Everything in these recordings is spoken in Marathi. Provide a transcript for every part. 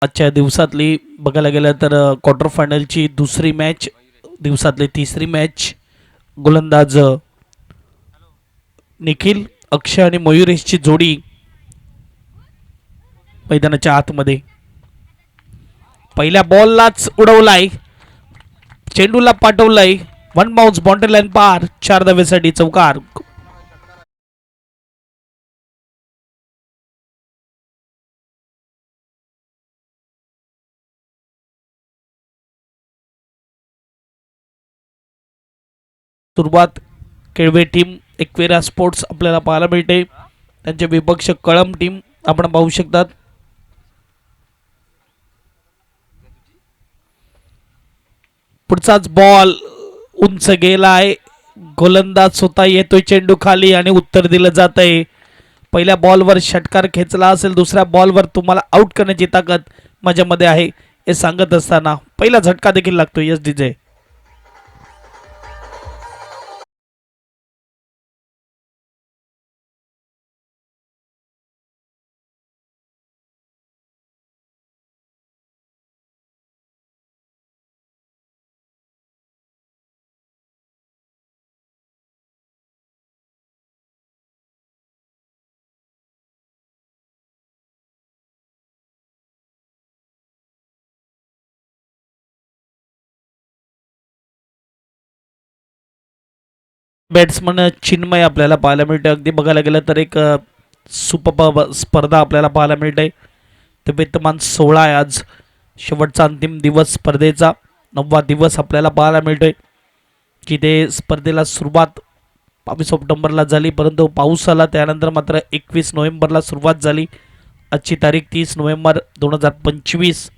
आजच्या दिवसातली बघायला गेलं तर क्वार्टर फायनलची दुसरी मॅच, दिवसातली तिसरी मॅच. गोलंदाज निखिल, अक्षय आणि मयुरेशची जोडी मैदानाच्या आतमध्ये. पहिल्या बॉललाच उडवलाय, चेंडूला पाठवलाय, वन बाउन्स, बाउंड्री लाईन पार, 4 धावेसाठी चौकार. सुरुवात केळवे टीम, एकवेरा स्पोर्ट्स आपल्याला पाहायला मिळते. त्यांचे विपक्ष कळम टीम आपण पाहू शकतात. पुढचाच बॉल उंच गेलाय, गोलंदाज स्वतः येतोय चेंडू खाली आणि उत्तर दिलं जात आहे. पहिल्या बॉलवर षटकार खेचला असेल, दुसऱ्या बॉलवर तुम्हाला आउट करण्याची ताकद माझ्यामध्ये आहे हे सांगत असताना पहिला झटका देखील लागतो. Yes DJ. बॅट्समन चिन्मय आपल्याला पाहायला मिळते. अगदी बघायला गेलं तर एक सुपर स्पर्धा आपल्याला पाहायला मिळते. ते विद्यमान 16 आहे आज, शेवटचा अंतिम दिवस स्पर्धेचा, 9वा दिवस आपल्याला पाहायला मिळतोय. जिथे स्पर्धेला सुरुवात 22 ऑक्टोबरला झाली, परंतु पाऊस आला, त्यानंतर मात्र 21 नोव्हेंबरला सुरुवात झाली. आजची तारीख 30 नोव्हेंबर 2025,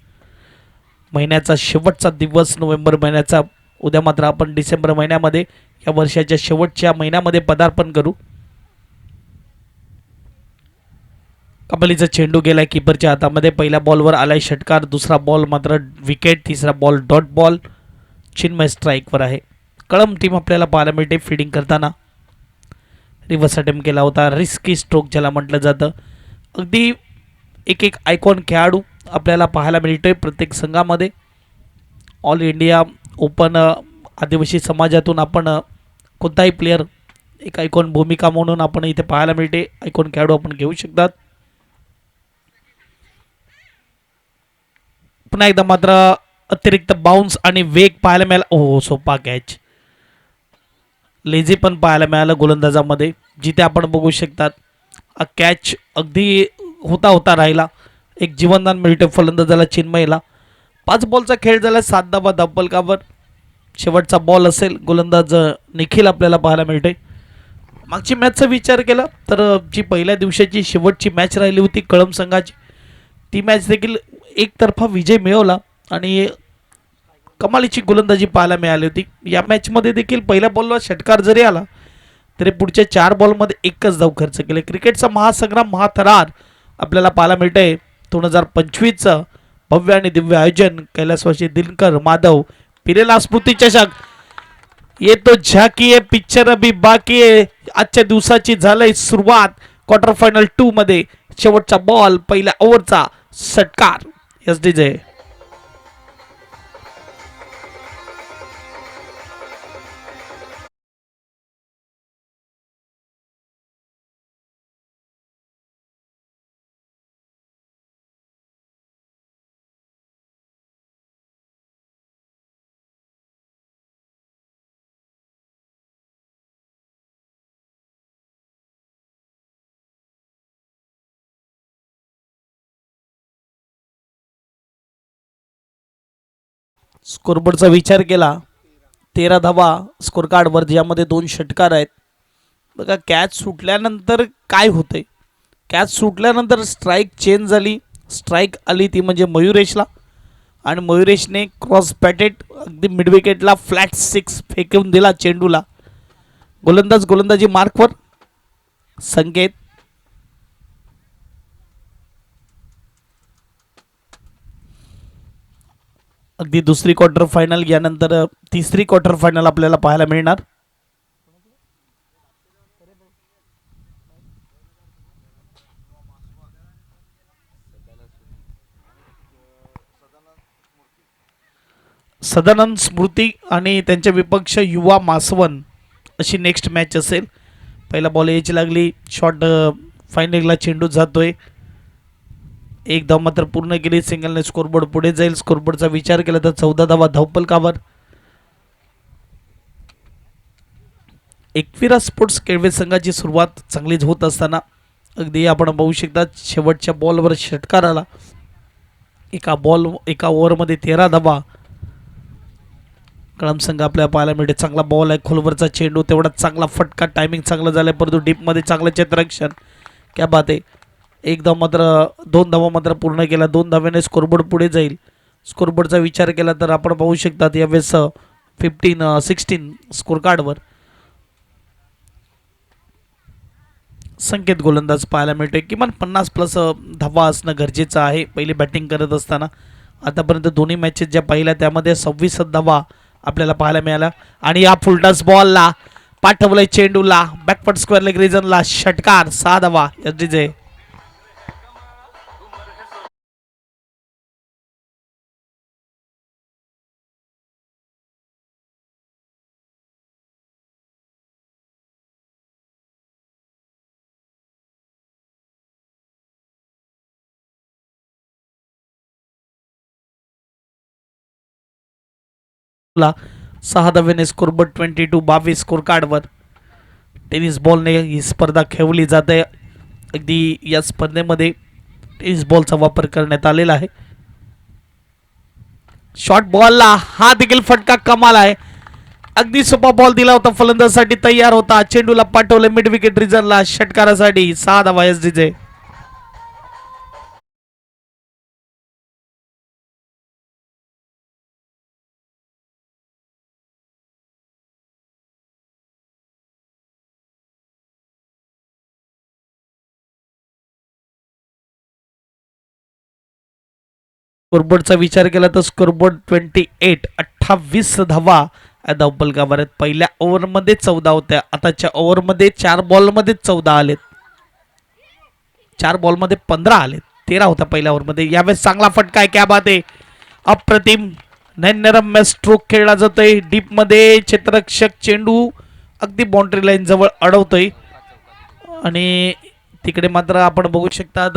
महिन्याचा शेवटचा दिवस नोव्हेंबर महिन्याचा. उद्या मात्र आपण डिसेंबर महिन्यामध्ये, या वर्षाच्या शेवटच्या महिन्यामध्ये पदार्पण करू. कबलीचा चेंडू गेलाय कीपरच्या हातामध्ये. पहिल्या बॉलवर आलाय षटकार, दुसरा बॉल मात्र विकेट, तिसरा बॉल डॉट बॉल. चिन्मय स्ट्राईकवर आहे. कळम टीम आपल्याला पाहायला मिळते फिडिंग करताना. रिव्हर्स अटेम्प्ट केला होता, रिस्की स्ट्रोक ज्याला म्हटलं जातं. अगदी एक एक आयकॉन खेळाडू आपल्याला पाहायला मिळतोय प्रत्येक संघामध्ये. ऑल इंडिया ओपन आदिवासी समाजातून आपण कोणताही प्लेयर एक आयकॉन भूमिका म्हणून आपण इथे पाहायला मिळते. आयकॉन खेळाडू आपण घेऊ शकतात. पुन्हा एकदा मात्र अतिरिक्त बाउन्स आणि वेग पाहायला मिळाला. हो, सोपा कॅच. लेझी पण पाहायला मिळालं गोलंदाजामध्ये, जिथे आपण बघू शकतात कॅच अगदी होता होता राहिला. एक जीवनदान मिळते फलंदाजाला चिन्मयला. 5 बॉलचा खेळ झाला, 7 धावा धापलकावर. शेवटचा बॉल असेल, गोलंदाज निखिल आपल्याला पाहायला मिळते. मागची मॅचचा विचार केला तर जी पहिल्या दिवसाची शेवटची मॅच राहिली होती कळम संघाची, ती मॅच देखील एकतर्फा विजय मिळवला आणि कमालीची गोलंदाजी पाहायला मिळाली होती. या मॅचमध्ये देखील पहिल्या बॉलवर षटकार जरी आला तरी पुढच्या 4 बॉलमध्ये एकच धाव खर्च केले. क्रिकेटचा महासंग्राम, महाथरार आपल्याला पाहायला मिळतंय. 2025चं भव्य आणि दिव्य आयोजन, कैलासवासी दिनकर माधव पिरेला स्मृती चषक. ये तो झाकी आहे, पिक्चर अभी बाकी आहे. आजच्या दिवसाची झालंय सुरुवात. क्वार्टर फायनल 2 मध्ये शेवटचा बॉल, पहिल्या ओव्हरचा षटकार. S D J. स्कोरबोर्डचा विचार केला, 13 धावा स्कोर कार्डवर, ज्यामध्ये 2 षटकार आहेत. बघा कॅच सुटल्यानंतर काय होतंय. कॅच सुटल्यानंतर स्ट्राईक चेंज झाली. स्ट्राईक आली ती म्हणजे मयुरेशला, आणि मयुरेशने क्रॉस बॅटेड अगदी मिडविकेटला फ्लॅट 6 फेकून दिला चेंडूला. गोलंदाज गोलंदाजी मार्कवर. संकेत अगदी दुसरी क्वार्टर फायनल, यानंतर तिसरी क्वार्टर फायनल आपल्याला पाहायला मिळणार. सदानंद स्मृती आणि त्यांच्या विपक्ष युवा मासवन अशी नेक्स्ट मॅच असेल. पहिला बॉल यायची लागली, शॉट फायनलला चेंडू जातोय. एक धाव मात्र पूर्ण केली, सिंगलने स्कोरबोर्ड पुढे जाईल. स्कोरबोर्डचा विचार केला तर 14 धावा धावपलकावर. एकविरा स्पोर्ट्स केळवे संघाची सुरुवात चांगलीच होत असताना अगदी आपण बघू शकता शेवटच्या बॉलवर षटकार आला. एका ओव्हरमध्ये 13 धावा. कळम संघ आपल्या पाहायला मिळते. चांगला बॉल आहे, खोलवरचा चेंडू, तेवढा चांगला फटका, टायमिंग चांगलं झालं, परंतु डीपमध्ये चांगलं क्षेत्ररक्षण. क्या बात आहे. एक धाव मात्र 2 धावा मात्र पूर्ण केला. 2 धाव्याने स्कोरबोर्ड पुढे जाईल. स्कोरबोर्डचा विचार केला तर आपण पाहू शकतात यावेळेस 16 स्कोर कार्डवर संकेत गोलंदाज पाहायला मिळते. किमान 50+ धावा असणं गरजेचं आहे पहिली बॅटिंग करत असताना. आतापर्यंत दोन्ही मॅचेस ज्या पाहिल्या त्यामध्ये 26 धावा आपल्याला पाहायला मिळाल्या. आणि या फुलटॉस बॉलला पाठवलंय चेंडूला बॅकवर्ड स्क्वेअर लेग रिजनला, षटकार, 6 धावा. विजय ला 6 धाव्याने स्कोरबोर्ड 22 स्कोर कार्डवर. टेनिस बॉलने ही स्पर्धा खेळवली जाते. अगदी या स्पर्धेमध्ये टेनिस बॉलचा वापर करण्यात आलेला आहे. शॉर्ट बॉलला हा देखील फटका कमाल आहे. अगदी सोपा बॉल दिला होता, फलंदाजासाठी तयार होता, चेंडूला पाठवले मिड विकेट रिजनला, षटकारासाठी 6 धावा. विजय स्कोरबोर्डचा विचार केला तर स्कोरबोर्ड 28 धावा या धावपलकावर आहेत. पहिल्या ओव्हरमध्ये 14 होत्या, आताच्या ओव्हरमध्ये 4 बॉलमध्ये 14 आलेत. 4 बॉलमध्ये 15 आलेत. 13 होता पहिल्या ओव्हरमध्ये. यावेळेस चांगला फटका आहे. क्या बात आहे. अप्रतिम नैनरम्य स्ट्रोक खेळला जातोय. डीपमध्ये क्षेत्ररक्षक चेंडू अगदी बाउंड्री लाईन जवळ अडवतोय. आणि तिकडे मात्र आपण बघू शकता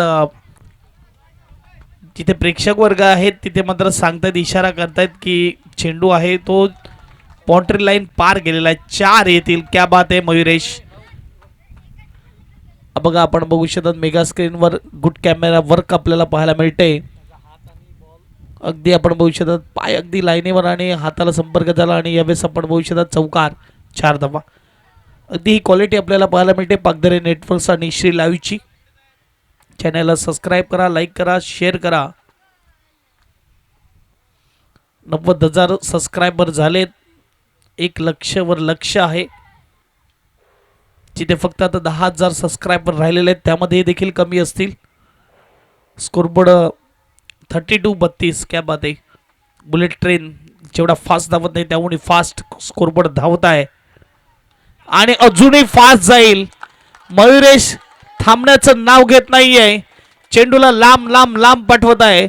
जिथे प्रेक्षक वर्ग आहेत तिथे मात्र सांगतायत, इशारा करतायत की चेंडू आहे तो बाउंड्री लाईन पार गेलेला आहे. 4 येतील. क्या बात आहे मयुरेश. बघा आपण बघू शकतात मेगा स्क्रीनवर गुड कॅमेरा वर्क आपल्याला पाहायला मिळते. अगदी आपण बघू शकतात पाय अगदी लाईनीवर आणि हाताला संपर्क झाला आणि यावेळेस आपण बघू शकतात चौकार, 4 धावा. अगदी ही क्वालिटी आपल्याला पाहायला मिळते पागधरे नेटवर्क्स आणि श्री लाईव्हची. चॅनलला सबस्क्राईब करा, लाईक करा, शेअर करा. 90,000 सबस्क्रायबर झालेत. 1 लक्षवर लक्ष आहे. जिथे फक्त आता 10,000 सबस्क्रायबर राहिलेले आहेत त्यामध्ये देखील कमी असतील. स्कोरबोर्ड 32-32. क्या बात आहे. बुलेट ट्रेन जेवढा फास्ट धावत नाही त्याहून फास्ट स्कोरबोर्ड धावत आहे आणि अजूनही फास्ट जाईल. मयुरेश थांबण्याचं नाव घेत नाहीये. चेंडूला लांब लांब लांब पाठवत आहे.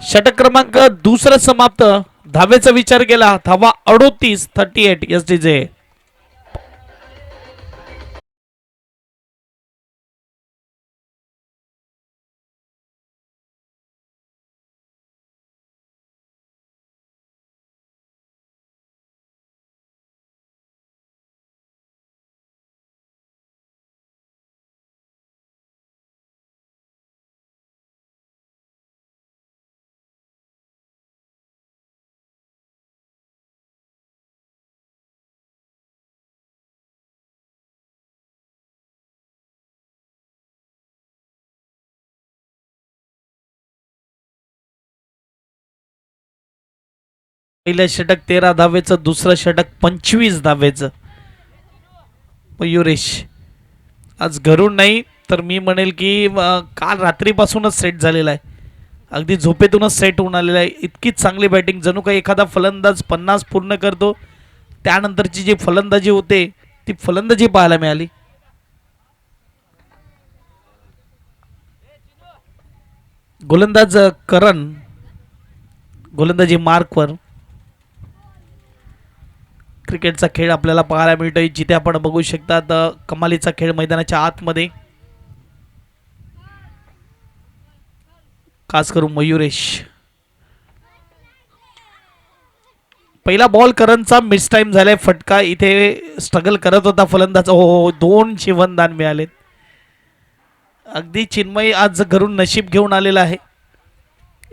षटक क्रमांक 2 समाप्त. धावेचा विचार केला, धावा 38. SDJ पहिलं षटक 13 धावेचं, दुसरं षटक 25 धावेचं. मयुरेश आज घरून नाही तर मी म्हणेल की काल रात्रीपासूनच सेट झालेला आहे. अगदी झोपेतूनच सेट होऊन आलेला आहे. इतकी चांगली बॅटिंग, जणू काही एखादा फलंदाज 50 पूर्ण करतो त्यानंतरची जी फलंदाजी होते ती फलंदाजी पाहायला मिळाली. गोलंदाज करण गोलंदाजी मार्कवर क्रिकेटचा खेळ आपल्याला पाहायला मिळतोय, जिथे आपण बघू शकतात कमालीचा खेळ मैदानाच्या आतमध्ये. खास करून मयुरेश. पहिला बॉल करनचा मिस टाइम झालाय, फटका इथे स्ट्रगल करत होता फलंदाज. हो, 2 जीवनदान मिळाले. अगदी चिन्मय आज घरून नशीब घेऊन आलेला आहे.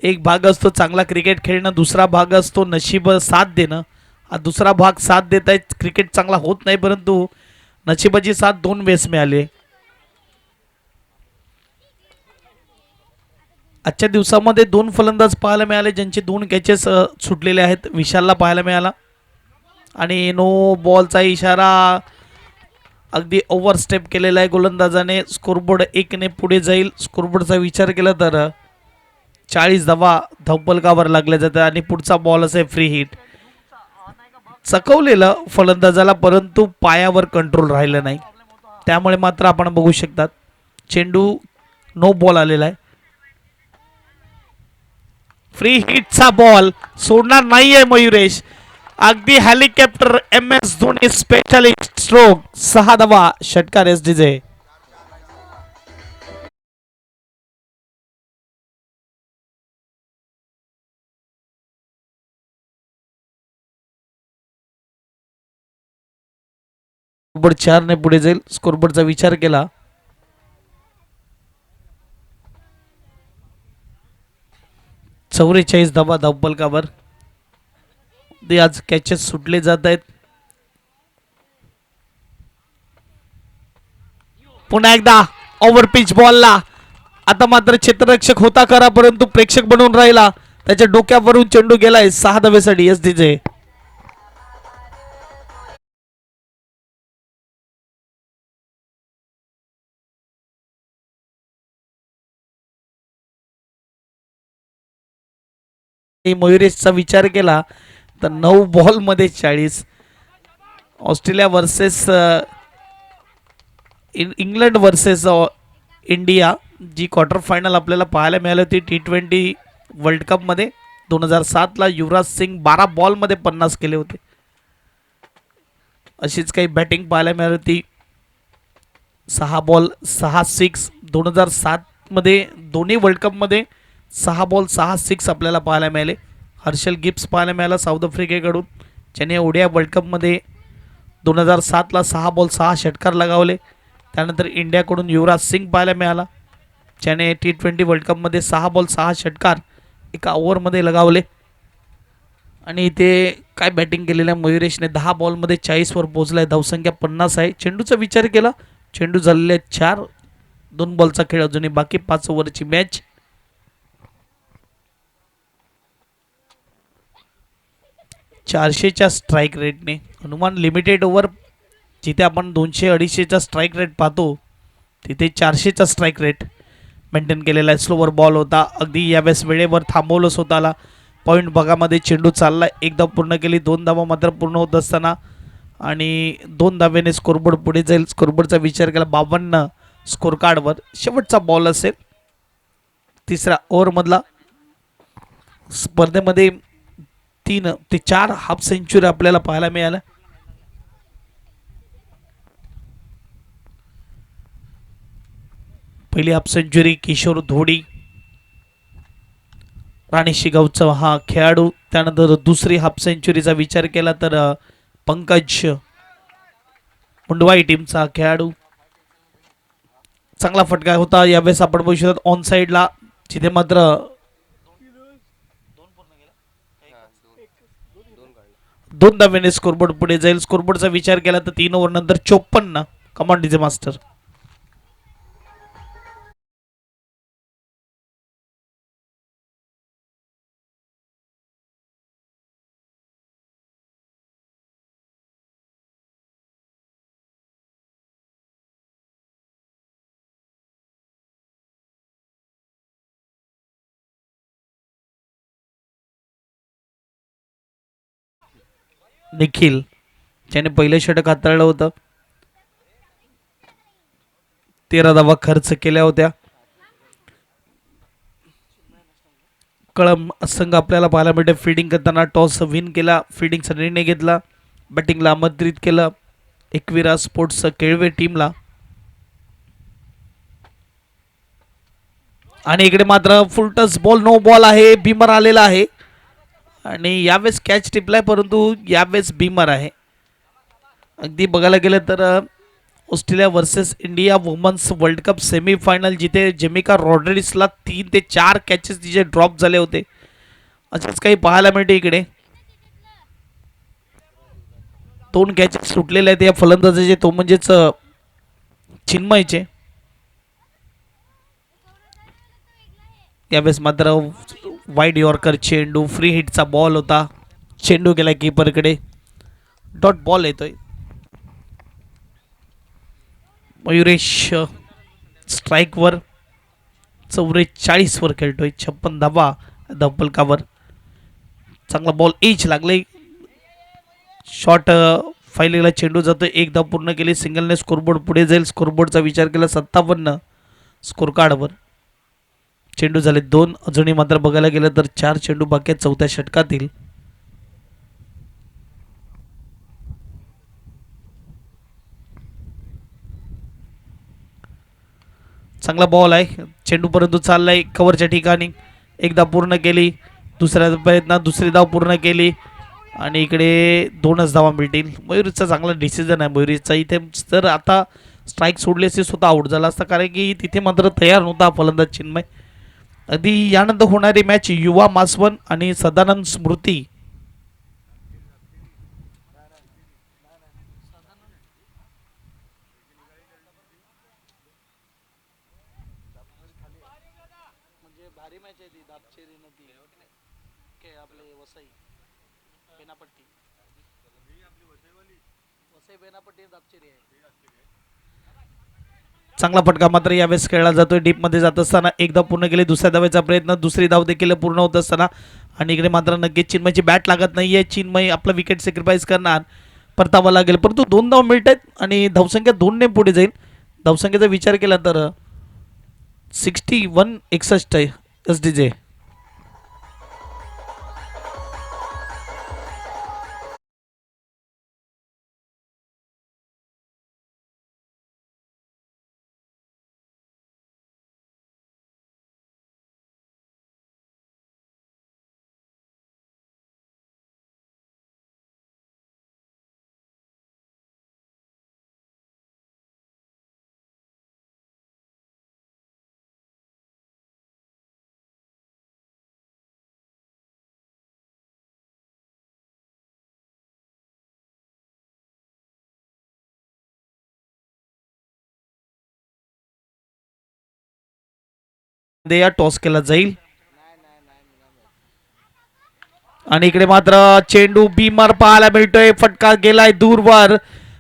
एक भाग असतो चांगला क्रिकेट खेळणं, दुसरा भाग असतो नशीब साथ देणं. हा दुसरा भाग साथ देत आहे. क्रिकेट चांगला होत नाही, परंतु नशिबाची साथ 2 वेळेस मिळाली. आजच्या दिवसामध्ये 2 फलंदाज पाहायला मिळाले ज्यांचे 2 कॅचेस सुटलेले आहेत. विशालला पाहायला मिळाला आणि नो बॉलचा इशारा अगदी ओव्हरस्टेप केलेला आहे गोलंदाजाने. स्कोरबोर्ड 1 ने पुढे जाईल. स्कोरबोर्डचा विचार केला तर 40 धावा धावपलकावर लागल्या जातात आणि पुढचा बॉल असे फ्री हिट. चकवलेलं फलंदाजाला, परंतु पायावर कंट्रोल राहिलं नाही. त्यामुळे मात्र आपण बघू शकतात चेंडू नो बॉल आलेला आहे. फ्री हिटचा बॉल सोडणार नाहीये मयुरेश. अगदी helicopter MS Dhoni specialist stroke. 6 धावा षटकार SDJ. स्कोरबोर्ड 4 ने पुढे जाईल. स्कोरबोर्डचा विचार केला 44 धावा धावपलकावर. ते आज कॅचेस सुटले जात आहेत. पुन्हा एकदा ओव्हर पिच बॉलला. आता मात्र क्षेत्ररक्षक होता करा, परंतु प्रेक्षक बनून राहिला. त्याच्या डोक्यावरून चेंडू गेलाय 6 धावेसाठी SDJ. मयुरेशचा विचार केला तर 9 बॉल मध्ये 40. Australia versus England versus India, जी क्वार्टर फायनल आपल्याला पाहायला मिळाली होती T20 वर्ल्ड कप मध्ये 2007ला. युवराज सिंग 12 बॉल मध्ये 50 केले होते. अशीच काही बॅटिंग पाहायला मिळाली होती. 6 बॉल 6 सिक्स. 2007 मध्ये दोन्ही वर्ल्ड कप मध्ये 6 बॉल 6 सिक्स आपल्याला पाहायला मिळाले. हर्षल गिब्स पाहायला मिळाला साऊथ आफ्रिकेकडून, ज्याने ओडिया वर्ल्ड कपमध्ये 2007ला 6 बॉल 6 षटकार लगावले. त्यानंतर इंडियाकडून युवराज सिंग पाहायला मिळाला, ज्याने T20 वर्ल्ड कपमध्ये 6 बॉल 6 षटकार एका ओव्हरमध्ये लगावले. आणि इथे काय बॅटिंग केलेलं आहे मयुरेशने. 10 बॉलमध्ये 40 वर पोहोचलाय. धावसंख्या 50 आहे. चेंडूचा विचार केला, चेंडू झालेले 4. 2 बॉलचा खेळ अजूनही बाकी. 5 ओव्हरची मॅच. चारशेच्या स्ट्राईक रेटने हनुमान लिमिटेड ओव्हर, जिथे आपण 200-250चा स्ट्राईक रेट पाहतो, तिथे 400चा स्ट्राईक रेट मेंटेन केलेला आहे. स्लोवर बॉल होता. अगदी यावेळेस वेळेवर थांबवलं स्वतःला. पॉईंट भागामध्ये चेंडू चालला. 1 धाव पूर्ण केली. 2 धावा मात्र पूर्ण होत असताना आणि 2 धावेने स्कोरबोर्ड पुढे जाईल. स्कोरबोर्डचा विचार केला 52 स्कोर कार्डवर. शेवटचा बॉल असेल तिसऱ्या ओव्हरमधला. स्पर्धेमध्ये 3 ते 4 हाफ सेंचुरी आपल्याला पाहायला मिळाल्या. पहिली हाफ सेंचुरी किशोर धोडी, राणी शिगावचा हा खेळाडू. त्यानंतर दुसरी हाफ सेंचुरीचा विचार केला तर पंकज मुंडवाई टीमचा खेळाडू. चांगला फटका होता यावेळेस आपण बघू शकतो ऑन साइडला, जिथे मात्र 2 धावेने स्कोरबोर्ड पुढे जाईल. स्कोरबोर्डचा विचार केला तर 3 ओव्हर नंतर 54. Command DJ master. निखिल, ज्याने पहिले षटक हाताळलं होतं. 13 धावा खर्च केल्या होत्या. कळम संघ आपल्याला पाहायला मिळते फिल्डिंग करताना टॉस विन केला. फिल्डिंगचा निर्णय घेतला. बॅटिंगला आमंत्रित केलं एकविरा स्पोर्ट्स केळवे टीमला. आणि इकडे मात्र full toss ball, no ball आहे, बीमर आलेला आहे आणि यावेळेस कॅच टिपलाय परंतु यावेळेस बीमर आहे. अगदी बघायला गेलं तर Australia versus India women's World Cup semifinal जिथे जेमिका रॉड्रिग्सला 3 ते 4 कॅचेस तिचे ड्रॉप झाले होते, असंच काही पाहायला मिळते. इकडे 2 कॅचेस सुटलेले आहेत या फलंदाजाचे, तो म्हणजेच चिन्मयचे. यावेळेस मात्र वाईड यॉर्कर चेंडू, फ्री हिटचा बॉल होता, चेंडू गेला कीपरकडे, डॉट बॉल येतोय. मयुरेश स्ट्राईकवर 44 वर खेळतोय, 56 धावा धप्पलकावर. चांगला बॉल एज लागले, शॉट फायलिंगला चेंडू जातो, 1 धाव पूर्ण केली, सिंगलने स्कोरबोर्ड पुढे जाईल. स्कोरबोर्डचा विचार केला 57 स्कोर कार्डवर. चेंडू झाले 2, अजूनही मात्र बघायला गेलं तर 4 चेंडू बाकी आहेत चौथ्या षटकातील. चांगला बॉल आहे, चेंडू परंतु चाललाय कव्हरच्या ठिकाणी, 1 धाव पूर्ण केली, दुसऱ्या प्रयत्नात 2री धाव पूर्ण केली आणि इकडे 2च धावा मिळतील. मयुरीचा चांगला डिसिजन आहे मयुरीचा. इथे जर आता स्ट्राईक सोडली असती स्वतः आउट झाला असता, कारण की तिथे मात्र तयार नव्हता फलंदाज चिन्मय. आधी यानंतर होणारी मॅच युवा मासवन आणि सदानंद स्मृती. चांगला फटका मात्र यावेळेस खेळला जातोय. डीपमध्ये जात असताना 1 धाव पूर्ण केली, दुसऱ्या धावेचा प्रयत्न, 2री धाव देखील पूर्ण होत असताना आणि इकडे मात्र नक्कीच चिन्मयची बॅट लागत नाहीये. चिन्मय आपला विकेट सॅक्रिफाईस करणार, परतावा लागेल परंतु 2 धाव मिळत आहेत आणि धावसंख्या 2ने पुढे जाईल. धावसंख्येचा विचार केला तर 61 SDJ. या टॉस केला जाईल आणि इकडे मात्र चेंडू बीमार पाहायला मिळतोय, फटका गेलाय दूरवर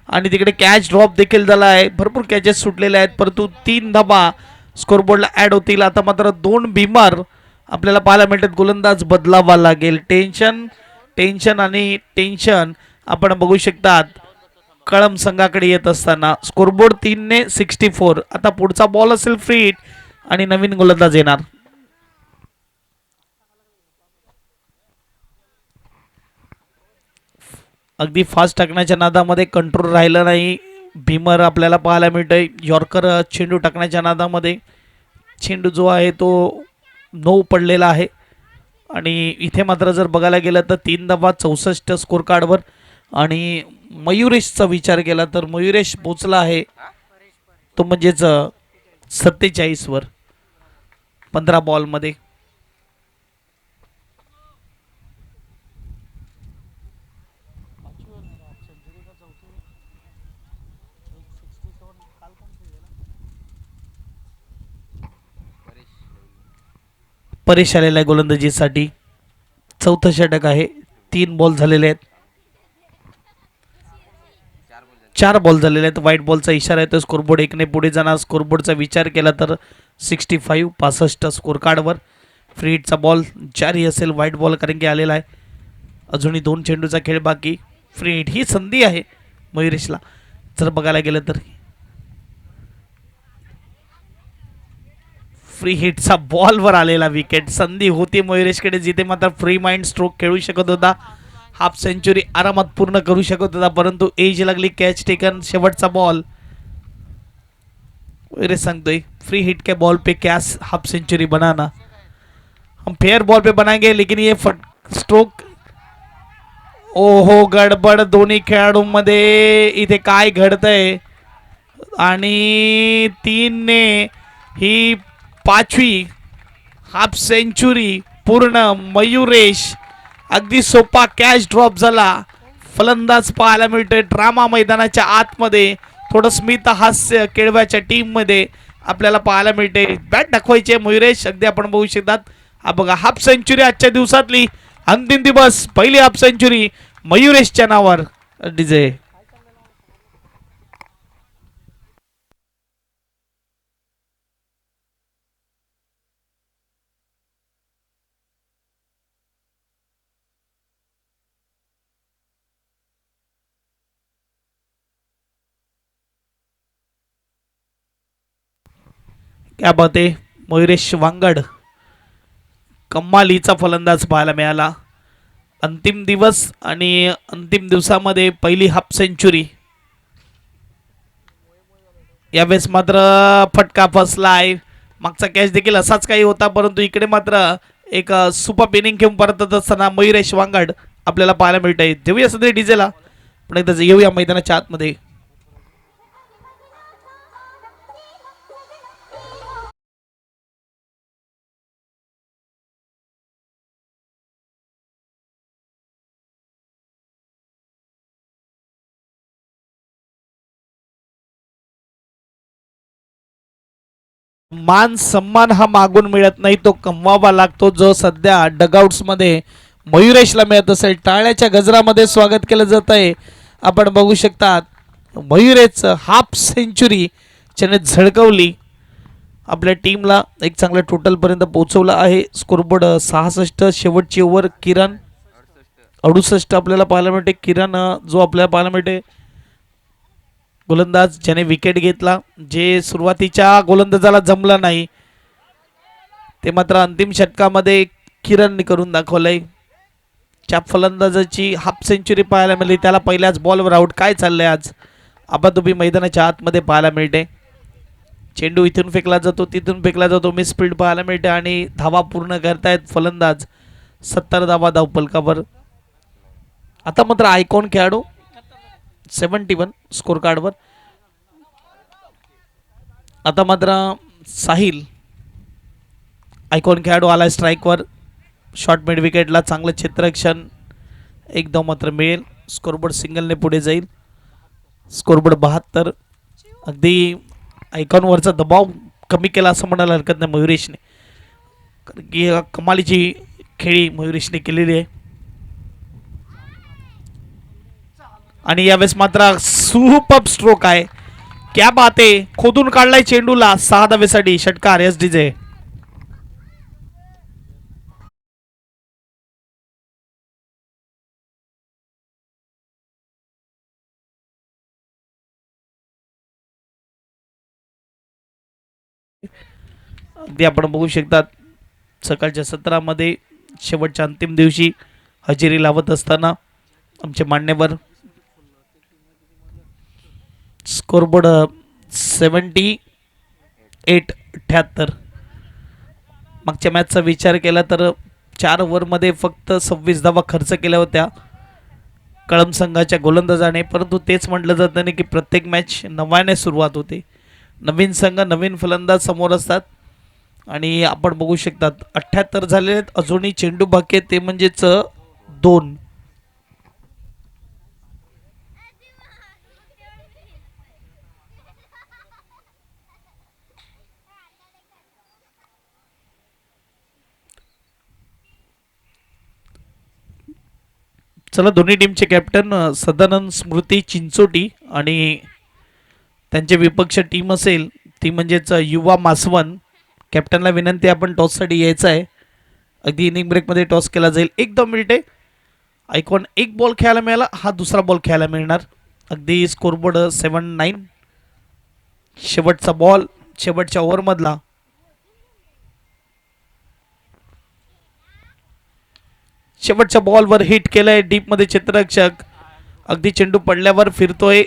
आणि तिकडे कॅच ड्रॉप देखील झालाय. भरपूर कॅचेस सुटलेले आहेत परंतु 3 धावा स्कोरबोर्डला ऍड होतील. आता मात्र 2 बीमार आपल्याला पाहायला मिळतात. गोलंदाज बदलावा लागेल. टेन्शन आणि टेन्शन आपण बघू शकतात कळम संघाकडे येत असताना. स्कोरबोर्ड 3ने 64. आता पुढचा बॉल असेल फ्री हिट आणि नवीन गोलंदाज येणार. अगदी फास्ट टाकण्याच्या नादामध्ये कंट्रोल राहिला नाही. भीमर आपल्याला पाहायला मिळतोय. यॉर्कर चेंडू टाकण्याच्या नादामध्ये चेंडू जो आहे तो 9 पडलेला आहे आणि इथे मात्र जर बघायला गेलं तर 3 धावा 64 स्कोर कार्डवर. आणि मयुरेशचा विचार केला तर मयुरेश पोचला आहे तो म्हणजेच 47 वर 15 बॉलमध्ये. परेश आलेला आहे गोलंदाजीसाठी. चौथं षटक आहे. 3 बॉल झालेले आहेत. 4 बॉल झालेले आहेत. व्हाईट बॉलचा इशारा येतो. स्कोरबोर्ड 1ने पुढे जाणार. स्कोरबोर्डचा विचार केला तर 65 स्कोर कार्डवर. फ्री हिटचा बॉल जारी असेल. व्हाईट बॉल कारण की आलेला आहे. अजूनही 2 चेंडूचा खेळ बाकी. फ्री हिट ही संधी आहे मयुरेशला जर बघायला गेलं तर. फ्री हिटचा बॉलवर आलेला विकेट. संधी होती मयुरेशकडे जिथे मात्र फ्री माइंड स्ट्रोक खेळू शकत होता. हाफ सेंचुरी आरामात पूर्ण करू शकत होता, परंतु एज लागली. Catch taken. शेवटचा बॉल. वगैरे सांगतोय फ्री हिट के बॉल पे क्या हाफ सेंचुरी बनाना. हम फेयर बॉल पे बनाएंगे लेकिन ये स्ट्रोक. ओहो गडबड दोन्ही खेळाडूंमध्ये. इथे काय घडतंय. आणि 3ने ही 5वी हाफ सेंचुरी पूर्ण. मयुरेश अगदी सोपा कॅच ड्रॉप झाला. फलंदाज पाहायला मिळतोय ड्रामा मैदानाच्या आतमध्ये. थोडं स्मित हास्य केळव्याच्या टीम मध्ये आपल्याला पाहायला मिळते. बॅट दाखवायचे मयुरेश. अगदी आपण बघू शकतात. हा बघा हाफ सेंचुरी आजच्या दिवसातली अंतिम दिवस. पहिली हाफ सेंचुरी मयुरेशच्या नावावर. डीजे क्या बात आहे. मयुरेश वांगड कमालीचा फलंदाज पाहायला मिळाला. अंतिम दिवस आणि अंतिम दिवसामध्ये पहिली हाफ सेंचुरी. यावेळेस मात्र फटका फसलाय. मागचा कॅच देखील असाच काही होता, परंतु इकडे मात्र एक सुपर इनिंग घेऊन परतत असताना मयुरेश वांगड आपल्याला पाहायला मिळत आहे. देऊया सध्या डीजेला, पण एकदा येऊया मैदानाच्या आतमध्ये. मान सन्मान हा मागून मिळत नाही, तो कमवावा लागतो, जो सध्या डगआउट्स मध्ये मयुरेशला मिळत असेल. टाळ्याच्या गजरामध्ये स्वागत केलं जात आहे. आपण बघू शकतात मयुरेश हाफ सेंचुरी ज्याने झळकवली. आपल्या टीमला एक चांगल्या टोटल पर्यंत पोहोचवलं आहे. स्कोरबोर्ड 66. शेवटची ओव्हर किरण 68 आपल्याला पाहायला मिळते. किरण जो आपल्याला पाहायला मिळते गोलंदाज ज्याने विकेट घेतला. जे सुरुवातीच्या गोलंदाजाला जमलं नाही ते मात्र अंतिम षटकामध्ये किरणने करून दाखवलंय. च्या फलंदाजाची हाफ सेंचुरी पाहायला मिळाली. त्याला पहिल्याच बॉलवर आउट. काय चाललंय आज आबाधुबी मैदानाच्या आतमध्ये पाहायला मिळते. चेंडू इथून फेकला जातो, तिथून फेकला जातो, मिस स्पीड पाहायला मिळते आणि धावा पूर्ण करतायत फलंदाज. 70 धावा धावफलकावर. आता मात्र आयकॉन खेळाडू 71 स्कोर कार्डवर. आता मात्र साहिल आयकॉन खेळाडू आलाय स्ट्राईकवर. शॉर्ट मिड विकेटला चांगलं क्षेत्ररक्षण एकदम मात्र मिळेल. स्कोरबोर्ड सिंगलने पुढे जाईल. स्कोरबोर्ड 72. अगदी आयकॉनवरचा दबाव कमी केला असं म्हणायला हरकत नाही मयुरेशने, कारण की कमालीची खेळी मयुरेशने केलेली आहे. आणि यावेळेस मात्र सुपर स्ट्रोक आहे. क्या बात आहे. खोदून काढलाय चेंडूला. 6 धावेसाठी षटकार. एस डीजे अगदी आपण बघू शकतात सकाळच्या सत्रामध्ये शेवटच्या अंतिम दिवशी हजेरी लावत असताना आमचे मान्यवर. स्कोरबोर्ड 78 78. मागच्या मॅचचा विचार केला तर 4 ओव्हरमध्ये फक्त 26 धावा खर्च केल्या होत्या कळंब संघाच्या गोलंदाजाने, परंतु तेच म्हटलं जातं नाही की प्रत्येक मॅच नव्याने सुरुवात होते. नवीन संघ नवीन फलंदाज समोर असतात आणि आपण बघू शकतात 78 झाले आहेत. अजूनही चेंडू बाकी आहेत, ते म्हणजेच 2. चला दोन्ही टीमचे कॅप्टन सदानंद स्मृती चिंचोटी आणि त्यांचे विपक्ष टीम असेल ती म्हणजेच युवा मासवन. कॅप्टनला विनंती आपण टॉससाठी यायचं आहे. अगदी इनिंग ब्रेकमध्ये टॉस केला जाईल. 1-2 मिनिटे. आयकॉन एक बॉल खेळायला मिळाला, हा दुसरा बॉल खेळायला मिळणार. अगदी स्कोरबोर्ड 79. शेवटचा बॉल शेवटच्या ओव्हरमधला. शेवटच्या बॉलवर हिट केलंय डीपमध्ये क्षेत्ररक्षक. अगदी चेंडू पडल्यावर फिरतोय.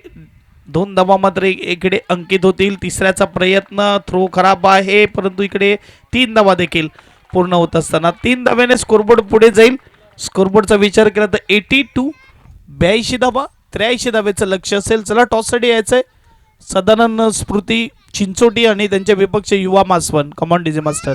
2 धावा मात्र इकडे अंकित होतील. तिसऱ्याचा प्रयत्न, थ्रो खराब आहे परंतु इकडे 3 धावा देखील पूर्ण होत असताना 3 धाव्याने स्कोरबोर्ड पुढे जाईल. स्कोरबोर्डचा विचार केला तर 82 धावा 83 धावेचं लक्ष असेल. चला टॉससाठी यायचंय. सदानंद स्मृती चिंचोटी आणि त्यांचे विपक्ष युवा मासवन. Come on DJ master.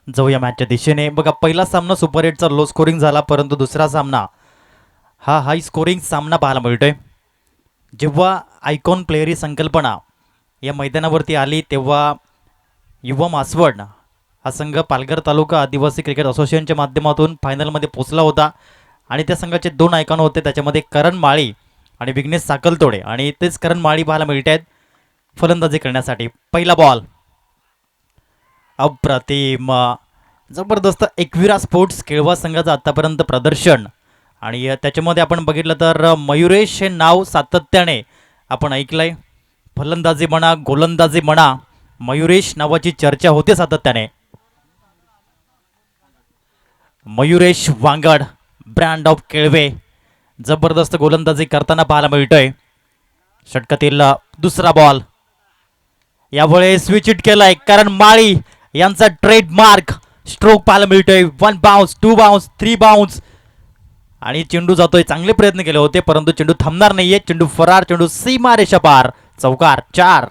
जाऊया मॅचच्या दिशेने. बघा पहिला सामना सुपर 8चा लो स्कोरिंग झाला परंतु दुसरा सामना हा हाय स्कोरिंग सामना पाहायला मिळतोय. जेव्हा आयकॉन प्लेअर ही संकल्पना या मैदानावरती आली तेव्हा युवा मासवड हा संघ पालघर तालुका आदिवासी क्रिकेट असोसिएशनच्या माध्यमातून फायनलमध्ये पोचला होता आणि त्या संघाचे 2 आयकॉन होते. त्याच्यामध्ये करण माळी आणि विघ्नेश साकलतोडे आणि तेच करण माळी पाहायला मिळत आहेत फलंदाजी करण्यासाठी. पहिला बॉल अप्रतिम. जबरदस्त एकविरा स्पोर्ट्स केळवा संघाचं आतापर्यंत प्रदर्शन. आणि त्याच्यामध्ये आपण बघितलं तर मयुरेश हे नाव सातत्याने आपण ऐकलंय. फलंदाजी म्हणा गोलंदाजी म्हणा मयुरेश नावाची चर्चा होते सातत्याने. मयुरेश वांगड ब्रँड ऑफ केळवे जबरदस्त गोलंदाजी करताना पाहायला मिळतोय. षटकातील दुसरा बॉल यावेळेस स्विच हिट केलाय कारण माळी यांचा ट्रेडमार्क स्ट्रोक पाहायला मिळतोय. 1 बाउन्स 2 बाउन्स 3 बाउन्स आणि चेंडू जातोय. चांगले प्रयत्न केले होते परंतु चेंडू थांबणार नाहीये. चेंडू फरार. चेंडू सीमा रेषा पार. चौकार 4.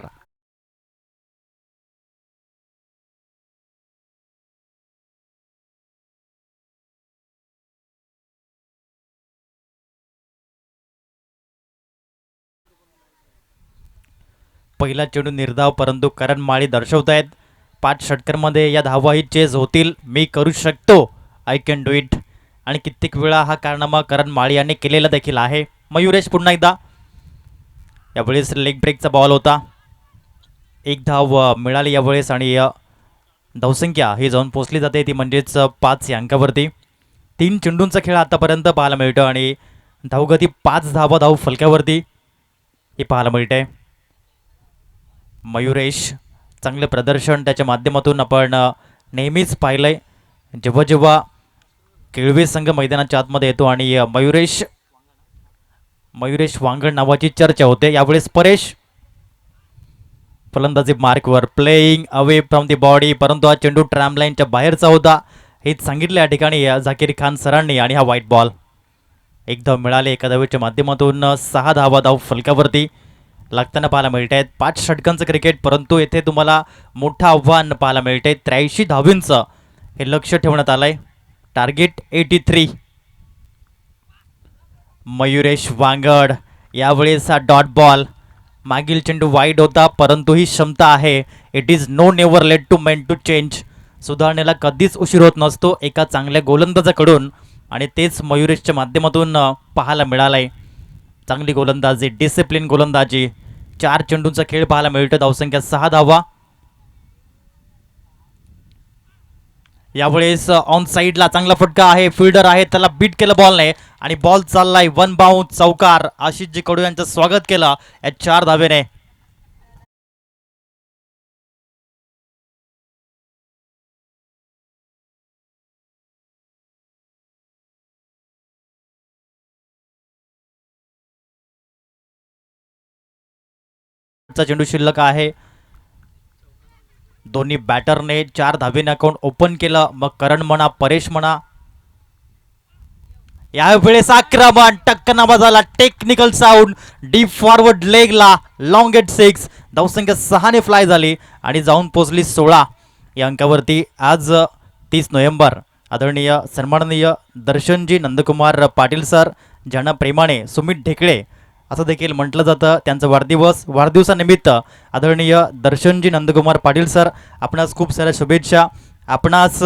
पहिला चेंडू निर्धाव परंतु करण माळी दर्शवतायत 5 षटकांमध्ये या धावाही चेज होतील. मी करू शकतो. I can do it. आणि कित्येक वेळा हा कारनामा करण माळी यांनी केलेला देखील आहे. मयुरेश पुन्हा एकदा. यावेळेस लेग ब्रेकचा बॉल होता. 1 धाव मिळाली यावेळेस आणि धावसंख्या ही जाऊन पोचली जाते ती म्हणजेच 5 या अंकावरती. 3 चेंडूंचा खेळ आतापर्यंत पाहायला मिळतो आणि धावगती 5 धावा धाव फलक्यावरती हे पाहायला मिळते. मयुरेश चांगले प्रदर्शन त्याच्या माध्यमातून आपण नेहमीच पाहिलंय. जेव्हा जेव्हा केळवे संघ मैदानाच्या आतमध्ये येतो आणि मयुरेश वांगड नावाची चर्चा होते. यावेळेस परेश फलंदाजी मार्कवर playing away from the body परंतु हा चेंडू ट्रॅम लाईनच्या बाहेरचा होता हेच सांगितलं या ठिकाणी झाकीर खान सरांनी. आणि हा व्हाईट बॉल. 1 धाव मिळाले एका धावेच्या माध्यमातून 6 धावा धाव फलकावरती लागताना पाहायला मिळत आहेत. 5 षटकांचं क्रिकेट परंतु येथे तुम्हाला मोठं आव्हान पाहायला मिळते. 83 धावींचं हे लक्ष ठेवण्यात आलंय. टार्गेट 83. मयुरेश वांगड यावेळेस हा डॉट बॉल. मागील चेंडू वाईड होता परंतु ही क्षमता आहे. It is no never late to men to change. सुधारणेला कधीच उशीर होत नसतो एका चांगल्या गोलंदाजाकडून आणि तेच मयुरेशच्या माध्यमातून पाहायला मिळालंय. चांगली गोलंदाजी डिसिप्लिन गोलंदाजी. 4 चेंडूंचा खेळ पाहायला मिळतो. धावसंख्या 6 धावा. यावेळेस ऑन साईडला चांगला फटका आहे. फिल्डर आहे त्याला बीट केलं बॉलने आणि बॉल चाललाय 1 बाउन्स चौकार. आशिषजी कडू यांचं स्वागत केलं या 4 धावेने. चेंडू शिल्लक आहे. दोन्ही बॅटरने 4 धावेने अकाउंट ओपन केलं. मग करण म्हणा परेश म्हणा. यावेळेस आक्रमण टक्कनामा झाला. टेक्निकल साऊंड डीप फॉरवर्ड लेगला लॉंग एट 6. धावसंख्या 6 ने फ्लाय झाली आणि जाऊन पोचली 16 या अंकावरती. आज 30 नोव्हेंबर आदरणीय सन्माननीय दर्शनजी नंदकुमार पाटील सर ज्यांना प्रेमाने सुमित ढेकळे असं देखील म्हटलं जातं त्यांचा वाढदिवसानिमित्त आदरणीय दर्शनजी नंदकुमार पाटील सर आपणास खूप साऱ्या शुभेच्छा. आपणास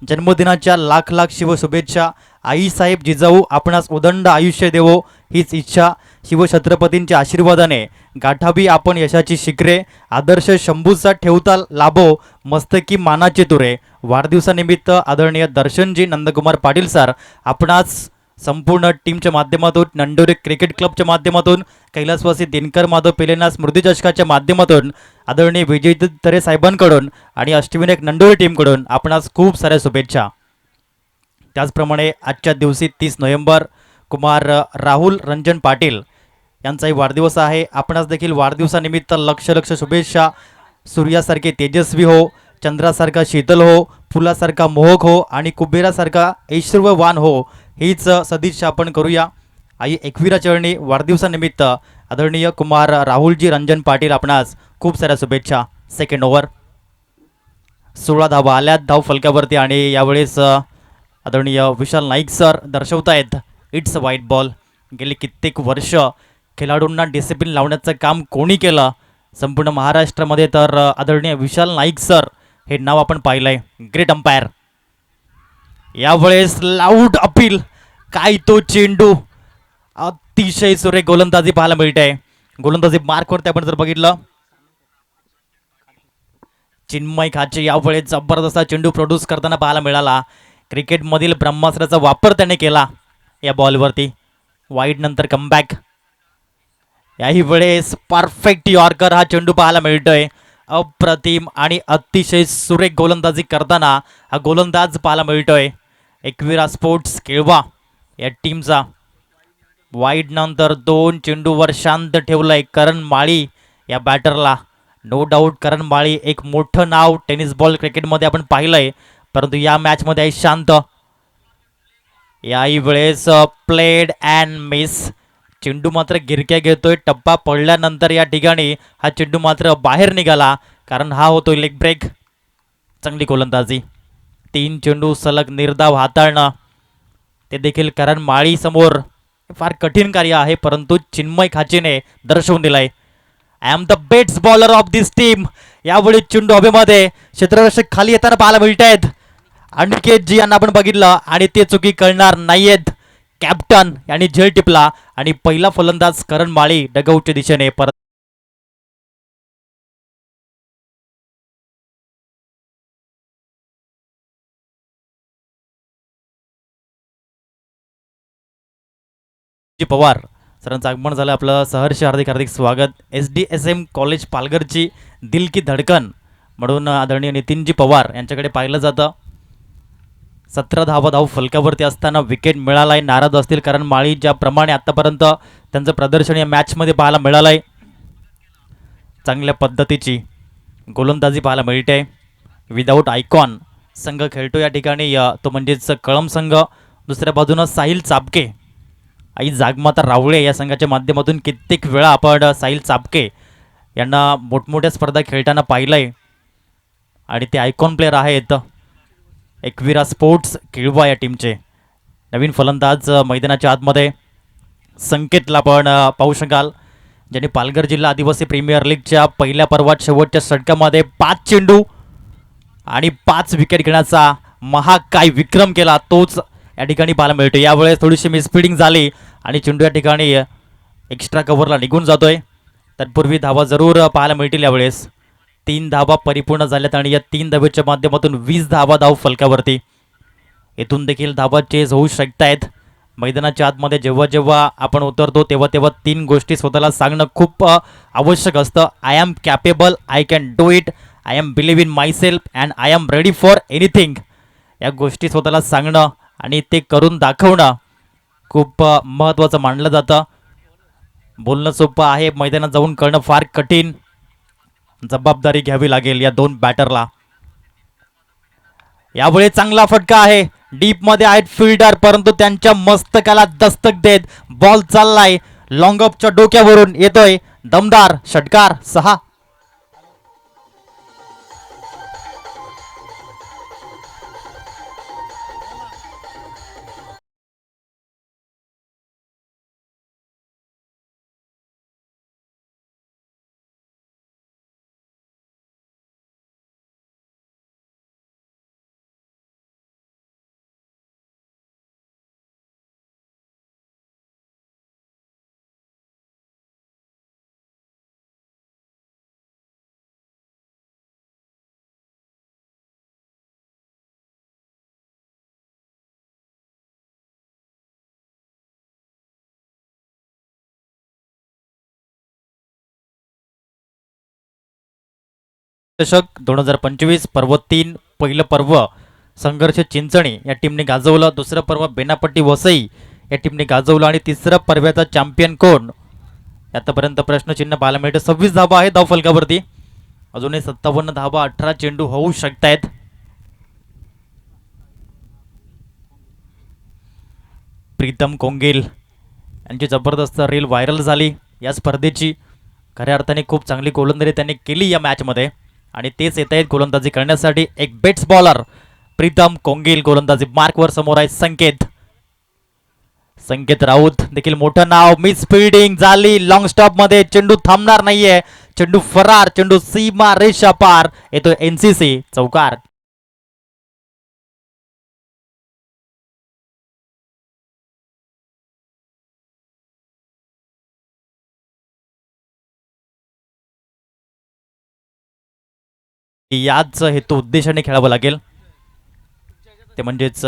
जन्मदिनाच्या लाख लाख शिवशुभेच्छा. आईसाहेब जिजाऊ आपणास उदंड आयुष्य देवो हीच इच्छा. शिवछत्रपतींच्या आशीर्वादाने गाठावी आपण यशाची शिखरे. आदर्श शंभूचा ठेवता लाभो मस्तकी मानाचे तुरे. वाढदिवसानिमित्त आदरणीय दर्शनजी नंदकुमार पाटील सर आपणास संपूर्ण टीमच्या माध्यमातून नंडोरे क्रिकेट क्लबच्या माध्यमातून कैलासवासी दिनकर माधव पेलेना स्मृती चषकाच्या माध्यमातून आदरणीय विजय तरे साहेबांकडून आणि अष्टविनायक नंडोरे टीमकडून आपणास खूप साऱ्या शुभेच्छा. त्याचप्रमाणे आजच्या दिवशी 30 नोव्हेंबर कुमार राहुल रंजन पाटील यांचाही वाढदिवस आहे. आपणास देखील वाढदिवसानिमित्त लक्ष लक्ष शुभेच्छा. सूर्यासारखे तेजस्वी हो, चंद्रासारखा शीतल हो, फुलासारखा मोहक हो आणि कुबेरासारखा ऐश्वर्यवान हो हीच सदिच्छा आपण करूया. आई एकविरा चरणी वाढदिवसानिमित्त आदरणीय कुमार राहुलजी रंजन पाटील आपणास खूप साऱ्या शुभेच्छा. सेकंड ओव्हर 16 धावा आल्यात धाव फलकावरती आणि यावेळेस आदरणीय विशाल नाईक सर दर्शवतायत इट्स अ व्हाईट बॉल. गेली कित्येक वर्ष खेळाडूंना डिसिप्लिन लावण्याचं काम कोणी केलं संपूर्ण महाराष्ट्रामध्ये तर आदरणीय विशाल नाईक सर हे नाव आपण पाहिलंय. Great umpire. यावेळेस लाऊड अपील. काय तो चेंडू. अतिशय सुरेख गोलंदाजी पाहायला मिळते. गोलंदाजी मार्कवरती आपण जर बघितलं चिन्मय खाचे यावेळेस जबरदस्त चेंडू प्रोड्यूस करताना पाहायला मिळाला. क्रिकेटमधील ब्रह्मास्त्राचा वापर त्याने केला या बॉलवरती. वाईड नंतर कमबॅक. याही वेळेस परफेक्ट यॉर्कर हा चेंडू पाहायला मिळतोय. अप्रतिम आणि अतिशय सुरेख गोलंदाजी करताना हा गोलंदाज पाहायला मिळतोय एकविरा स्पोर्ट्स केळवा या टीमचा. वाईड नंतर 2 चेंडूवर शांत ठेवलंय करण माळी या बॅटरला. नो डाऊट करण माळी एक मोठं नाव टेनिस बॉल क्रिकेटमध्ये आपण पाहिलंय, परंतु या मॅचमध्ये आहे शांत. याही वेळेस प्लेड अँड मिस. चेंडू मात्र गिरक्या घेतोय. टप्पा पडल्यानंतर या ठिकाणी हा चेंडू मात्र बाहेर निघाला, कारण हा होतोय लेग ब्रेक. चांगली गोलंदाजी. 3 चेंडू सलग निर्धाव हाताळणं ते देखील करण माळी समोर फार कठीण कार्य आहे, परंतु चिन्मय खाचेने दर्शवून दिलाय. I am the best bowler of this team. यावेळी चेंडू हवेमध्ये क्षेत्ररक्षक खाली येताना पाहायला मिळत आहेत. अनिकेत जी यांना आपण बघितलं आणि ते चुकी करणार नाहीयेत. कॅप्टन यांनी झेल टिपला आणि पहिला फलंदाज करण माळी डगआउटच्या दिशेने परत. पवार सरांचं आगमन झालं. आपलं सहर्ष हार्दिक हार्दिक स्वागत. SDSM कॉलेज पालघरची दिल की धडकन म्हणून आदरणीय नितीनजी पवार यांच्याकडे पाहिलं जातं. 17 धाव फलकावरती असताना विकेट मिळालाय. नाराज असतील कारण माळी ज्याप्रमाणे आतापर्यंत त्यांचं प्रदर्शन या मॅचमध्ये पाहायला मिळालंय. चांगल्या पद्धतीची गोलंदाजी पाहायला मिळते. विदाऊट आयकॉन संघ खेळतो या ठिकाणी, तो म्हणजेच कळम संघ. दुसऱ्या बाजूनं साहिल चापके आई जागमाता रावळे या संघाच्या माध्यमातून कित्येक वेळा आपण साहिल चापके यांना मोठमोठ्या स्पर्धा खेळताना पाहिलंय आणि ते आयकॉन प्लेअर आहेत एकविरा स्पोर्ट्स केळवा या टीमचे. नवीन फलंदाज मैदानाच्या आतमध्ये संकेतला पण पाहू शकाल, ज्यांनी पालघर जिल्हा आदिवासी प्रीमियर लीगच्या पहिल्या पर्वात शेवटच्या षटकामध्ये 5 चेंडू आणि 5 विकेट घेण्याचा महाकाय विक्रम केला, तोच या ठिकाणी पाहायला मिळतो. यावेळेस थोडीशी मिसफिडिंग झाली आणि चेंडू या ठिकाणी एक्स्ट्रा कव्हरला निघून जातोय. तत्पूर्वी धावा जरूर पाहायला मिळतील. यावेळेस 3 धावा परिपूर्ण झाल्यात आणि या 3 धावेच्या माध्यमातून 20 धाव फलकावरती. येथून देखील धावा चेज होऊ शकतायत. मैदानाच्या आतमध्ये जेव्हा जेव्हा आपण उतरतो तेव्हा तेव्हा 3 गोष्टी स्वतःला सांगणं खूप आवश्यक असतं. I am capable, I can do it, I am believe in my self and I am ready for anything. या गोष्टी स्वतःला सांगणं आणि ते करून दाखवणं खूप महत्त्वाचं मानलं जातं. बोलणं सोपं आहे, मैदानात जाऊन करणं फार कठीण. जबाबदारी घ्यावी लागेल या 2 बॅटरला. यावेळी चांगला फटका आहे. डीपमध्ये आहेत फिल्डर, परंतु त्यांच्या मस्तकाला दस्तक देत बॉल चाललाय. लॉंग ऑफच्या डोक्यावरून येतोय दमदार षटकार. 6. दशक 2025 पर्व 3 पहिलं पर्व संघर्ष चिंचणी या टीमने गाजवलं. दुसरं पर्व बेनापट्टी वसई या टीमने गाजवलं आणि तिसरं पर्व्याचा चॅम्पियन कोण, आतापर्यंत प्रश्नचिन्ह पाहायला मिळतं. 26 धावा आहे धाव फलकावरती. अजूनही 57 धावा 18 चेंडू होऊ शकतायत. प्रीतम कोंगेल यांची जबरदस्त रील व्हायरल झाली या स्पर्धेची. खऱ्या अर्थाने खूप चांगली गोलंदाजी त्यांनी केली या मॅचमध्ये आणि तेच येत आहेत गोलंदाजी करण्यासाठी. एक बेट्स बॉलर प्रीतम कोंगेल गोलंदाजी मार्कवर समोर आहे संकेत राऊत देखील मोठं नाव. मिस फिल्डिंग झाली लॉंग स्टॉप मध्ये. चेंडू थांबणार नाहीये. चेंडू फरार. चेंडू सीमा रेषा पार. येतो NCC चौकार. याच हेतू उद्देशाने खेळावं लागेल, ते म्हणजेच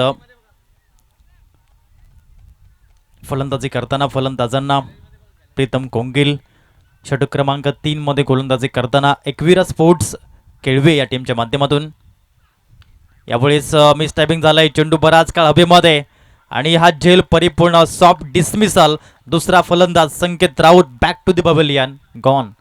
फलंदाजी करताना फलंदाजांना प्रीतम कोंगिल, षटक क्रमांक 3 मध्ये गोलंदाजी करताना एकविरा स्पोर्ट्स केळवे या टीमच्या माध्यमातून. यावेळेस मिस टायपिंग झालाय, चेंडू बराच काळ हवेमध्ये आणि हा झेल परिपूर्ण सॉफ्ट डिसमिसल. दुसरा फलंदाज Sanket Raut back to the pavilion, gone.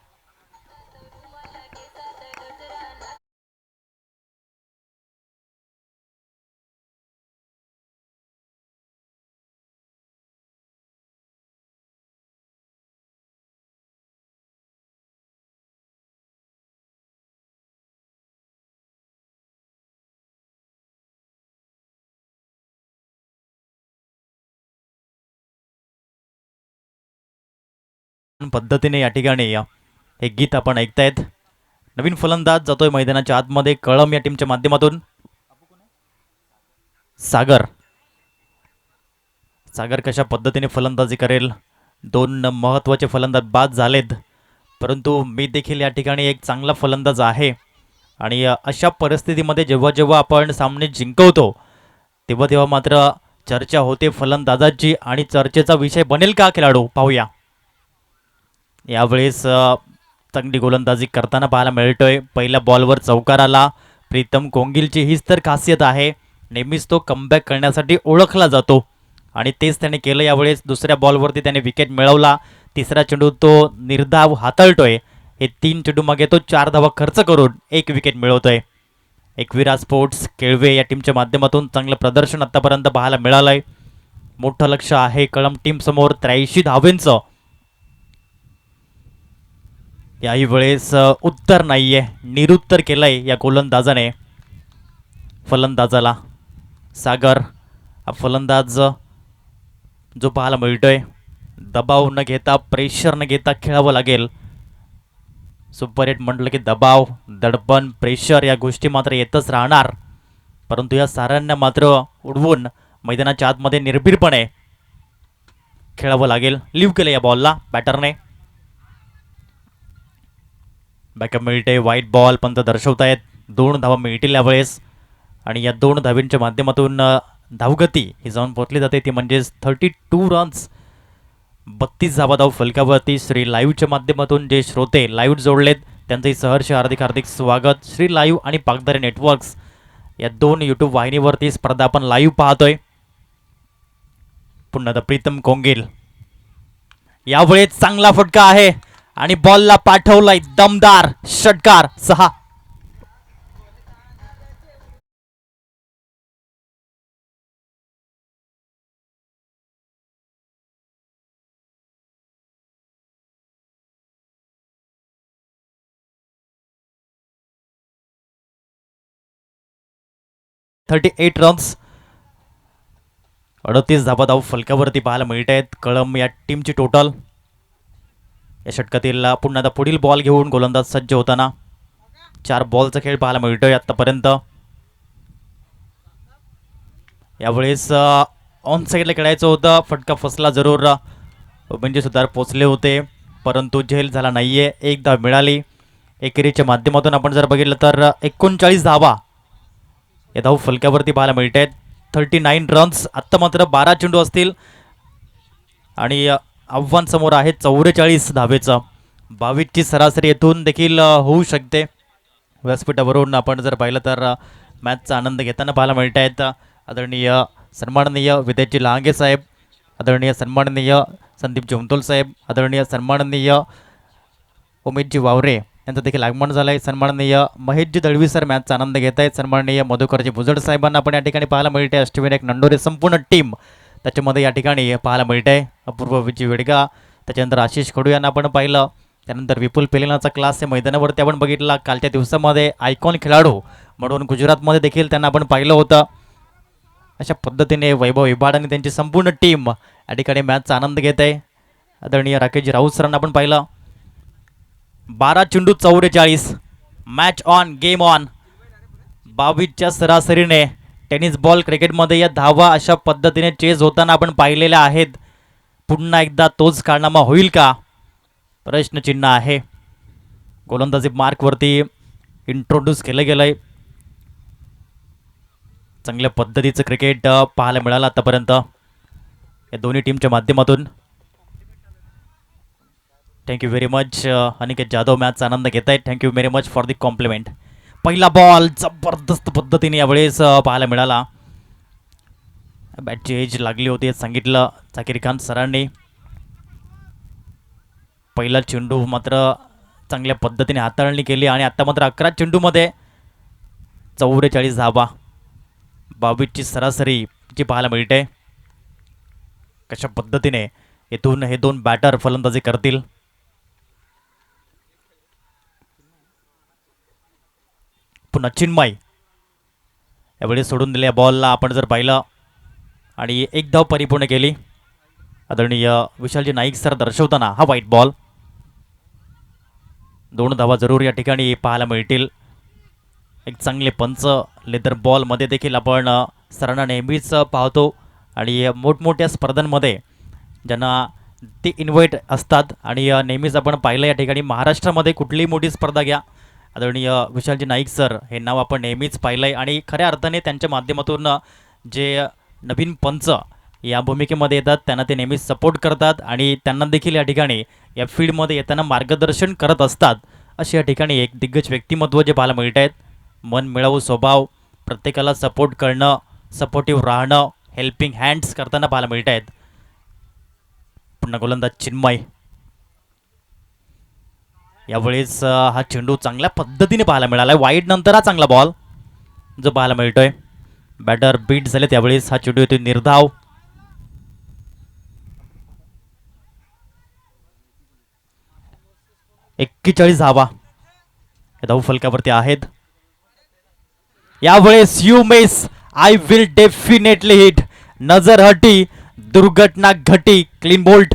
पद्धतीने या ठिकाणी हे गीत आपण ऐकतायत. नवीन फलंदाज जातोय मैदानाच्या आतमध्ये कळम या टीमच्या माध्यमातून. सागर सागर कशा पद्धतीने फलंदाजी करेल. 2 महत्त्वाचे फलंदाज बाद झालेत, परंतु मी देखील या ठिकाणी एक चांगला फलंदाज आहे आणि अशा परिस्थितीमध्ये जेव्हा जेव्हा आपण सामने जिंकवतो तेव्हा तेव्हा मात्र चर्चा होते फलंदाजाची आणि चर्चेचा विषय बनेल का खेळाडू, पाहूया. यावेळेस चांगली गोलंदाजी करताना पाहायला मिळतोय. पहिल्या बॉलवर चौकार आला. प्रीतम कोंगिलची हीच तर खासियत आहे, नेहमीच तो कमबॅक करण्यासाठी ओळखला जातो आणि तेच त्याने केलं. यावेळेस दुसऱ्या बॉलवरती त्याने विकेट मिळवला. तिसरा चेंडू तो निर्धाव हाताळतोय. हे 3 चेंडू मागे तो 4 धावा खर्च करून 1 विकेट मिळवतोय. एकविरा स्पोर्ट्स केळवे या टीमच्या माध्यमातून चांगलं प्रदर्शन आतापर्यंत पाहायला मिळालंय. मोठं लक्ष आहे कळम टीम समोर 83 धावेंचं. याही वेळेस उत्तर नाहीये, निरुत्तर केलंय या गोलंदाजाने फलंदाजाला. सागर हा फलंदाज जो पाहायला मिळतोय, दबाव न घेता प्रेशर न घेता खेळावं लागेल. सुपर 8 म्हटलं की दबाव, दडपण, प्रेशर या गोष्टी मात्र येतच राहणार, परंतु या साऱ्यांना मात्र उडवून मैदानाच्या आतमध्ये निर्भीडपणे खेळावं लागेल. लिव्ह केलं या बॉलला बॅटरने. बॅकअप मिळते, व्हाईट बॉल पंत दर्शवतायत. 2 धावा मिळतील यावेळेस आणि या 2 धावींच्या माध्यमातून धावगती ही जाऊन पोहोचली जाते, ती म्हणजेच 32 रन्स. 32 धावा धाव फलकावरती. श्री लाईव्हच्या माध्यमातून जे श्रोते लाईव्ह जोडलेत त्यांचंही सहर्ष हार्दिक हार्दिक स्वागत. श्री लाईव्ह आणि पाकदारी नेटवर्क्स या 2 यूट्यूब वाहिनीवरती स्पर्धा आपण लाईव्ह पाहतोय. पुन्हा प्रीतम कोंगिल, यावेळेस चांगला फटका आहे आणि बॉलला पाठवलाय दमदार षटकार. 6. (38 रन्स). 38 धावा धाव फलकावरती पाहायला मिळत आहेत कळम या टीमची टोटल. या षटकातील पुन्हा आता पुढील बॉल घेऊन गोलंदाज सज्ज होताना 4 बॉलचा खेळ पाहायला मिळतोय आतापर्यंत. यावेळेस ऑन साईडला खेळायचं होतं, फटका फसला जरूर. म्हणजे सुधार पोचले होते, परंतु झेल झाला नाहीये. 1 धाव मिळाली. एकेरीच्या माध्यमातून आपण जर बघितलं तर 39 धावा या धाव फलकावरती पाहायला मिळत आहेत. 39 रन्स. आत्ता मात्र 12 चेंडू असतील आणि आव्हान समोर आहे 44 धावेचं. 22ची सरासरी येथून देखील होऊ शकते. व्यासपीठावरून आपण जर पाहिलं तर मॅचचा आनंद घेताना पाहायला मिळत आहेत आदरणीय सन्माननीय विद्याजी लांगे साहेब, आदरणीय सन्माननीय संदीप जोमतोल साहेब, आदरणीय सन्माननीय उमेशजी वावरे यांचं देखील आगमन झालं आहे. सन्माननीय महेशजी दळवी सर मॅचचा आनंद घेत आहेत. सन्माननीय मधुकरजी भुजड साहेबांना आपण या ठिकाणी पाहायला मिळते. अष्टविनायक नंडोरे संपूर्ण टीम त्याच्यामध्ये या ठिकाणी पाहायला मिळत आहे. अपूर्व विजय वेडगा, त्याच्यानंतर आशिष खडू यांना आपण पाहिलं. त्यानंतर विपुल पेलेनाचा क्लास या मैदानावरती आपण बघितला. कालच्या दिवसामध्ये आयकॉन खेळाडू म्हणून गुजरातमध्ये देखील त्यांना आपण पाहिलं होतं. अशा पद्धतीने वैभव इबाड आणि त्यांची संपूर्ण टीम या ठिकाणी मॅचचा आनंद घेत आहे. आदरणीय राकेशजी राऊत सरांना आपण पाहिलं. 12 चेंडू 44. Match on, game on. 22च्या सरासरीने टेनिस बॉल क्रिकेटमध्ये या धावा अशा पद्धतीने चेज होताना आपण पाहिलेल्या आहेत. पुन्हा एकदा तोच कारनामा होईल का, प्रश्नचिन्ह आहे. गोलंदाजी मार्कवरती इंट्रोड्यूस केलं गेलंय. चांगल्या पद्धतीचं क्रिकेट पाहायला मिळालं आतापर्यंत या दोन्ही टीमच्या माध्यमातून. Thank you very much Aniket Jadhav मॅचचा आनंद घेत आहेत. Thank you very much for the compliment. पहिला बॉल जबरदस्त पद्धतीने यावेळेस पाहायला मिळाला. बॅटची एज लागली होती सांगितलं झाकीर खान सरांनी. पहिला चेंडू मात्र चांगल्या पद्धतीने हाताळणी केली आणि आता मात्र 11 चेंडूमध्ये 44 धावा, 22ची सरासरी जी पाहायला मिळते. कशा पद्धतीने इथून हे दोन बॅटर फलंदाजी करतील. पुन्हा चिन्मय यावेळी सोडून दिल्या बॉलला आपण जर पाहिलं आणि एक धाव परिपूर्ण केली. आदरणीय विशालजी नाईक सर दर्शवताना हा व्हाईट बॉल. 2 धावा जरूर या ठिकाणी पाहायला मिळतील. एक चांगले पंच लेदर बॉलमध्ये देखील आपण सरांना नेहमीच पाहतो आणि मोठमोठ्या स्पर्धांमध्ये ज्यांना ते इन्व्हाइट असतात आणि नेहमीच आपण पाहिलं या ठिकाणी महाराष्ट्रामध्ये कुठलीही मोठी स्पर्धा घ्या आदरणीय विशालजी नाईक सर हे नाव आपण नेहमीच पाहिलं आहे आणि खऱ्या अर्थाने त्यांच्या माध्यमातून जे नवीन पंच या भूमिकेमध्ये येतात त्यांना ते नेहमीच सपोर्ट करतात आणि त्यांना देखील या ठिकाणी या फील्डमध्ये येताना मार्गदर्शन करत असतात. असे या ठिकाणी एक दिग्गज व्यक्तिमत्व जे पाहायला मिळत आहेत. मन मिळावू स्वभाव, प्रत्येकाला सपोर्ट करणं, सपोर्टिव्ह राहणं, हेल्पिंग हँड्स करताना पाहायला मिळत आहेत. पुन्हा गोलंदाज चिन्मय. यावेळेस हा चेंडू चांगल्या पद्धतीने पाहायला मिळाला आहे. वाईड नंतर हा चांगला बॉल जो पाहायला मिळतोय. बॅटर बीट झाले त्यावेळेस हा चेंडू येतो निर्धाव. एक्केचाळीस धावा धाव फलकावरती आहेत. यावेळेस you miss I will definitely hit. नजर हटी, दुर्घटना घटी, क्लीन बोल्ट.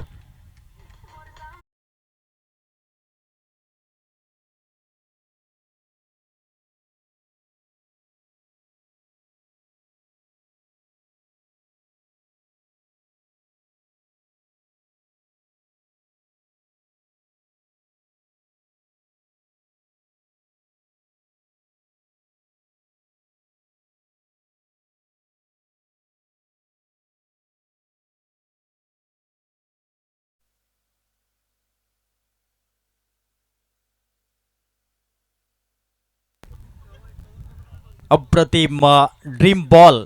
अप्रतिम ड्रीम बॉल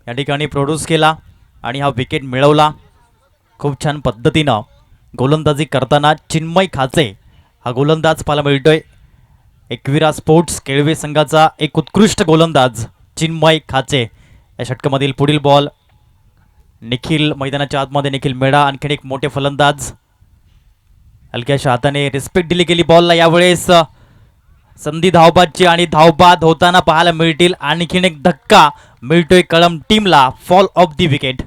या ठिकाणी प्रोड्यूस केला आणि हा विकेट मिळवला. खूप छान पद्धतीनं गोलंदाजी करताना चिन्मय खाचे हा गोलंदाज पाहायला मिळतोय. एकविरा स्पोर्ट्स केळवे संघाचा एक उत्कृष्ट गोलंदाज चिन्मय खाचे. या षटकामधील पुढील बॉल निखिल मैदानाच्या आतमध्ये निखिल मेढा आणखीन एक मोठे फलंदाज. हलक्याशा हाताने रिस्पेक्ट दिली गेली बॉलला. यावेळेस संधी धावबादची आणि धावबाद होताना पाहायला मिळतील. आणखीन एक धक्का मिळतोय कळम टीमला. Fall of the wicket.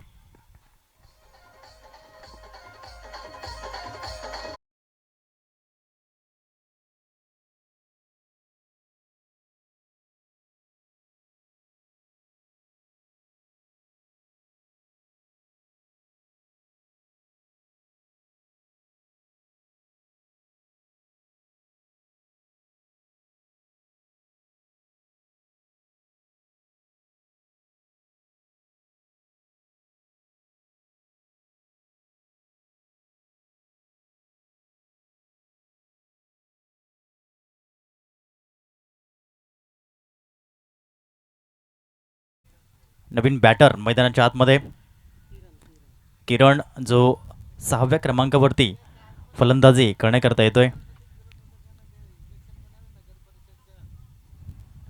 नवीन बॅटर मैदानाच्या आतमध्ये किरण जो 6व्या क्रमांकावरती फलंदाजी करण्याकरता येतोय.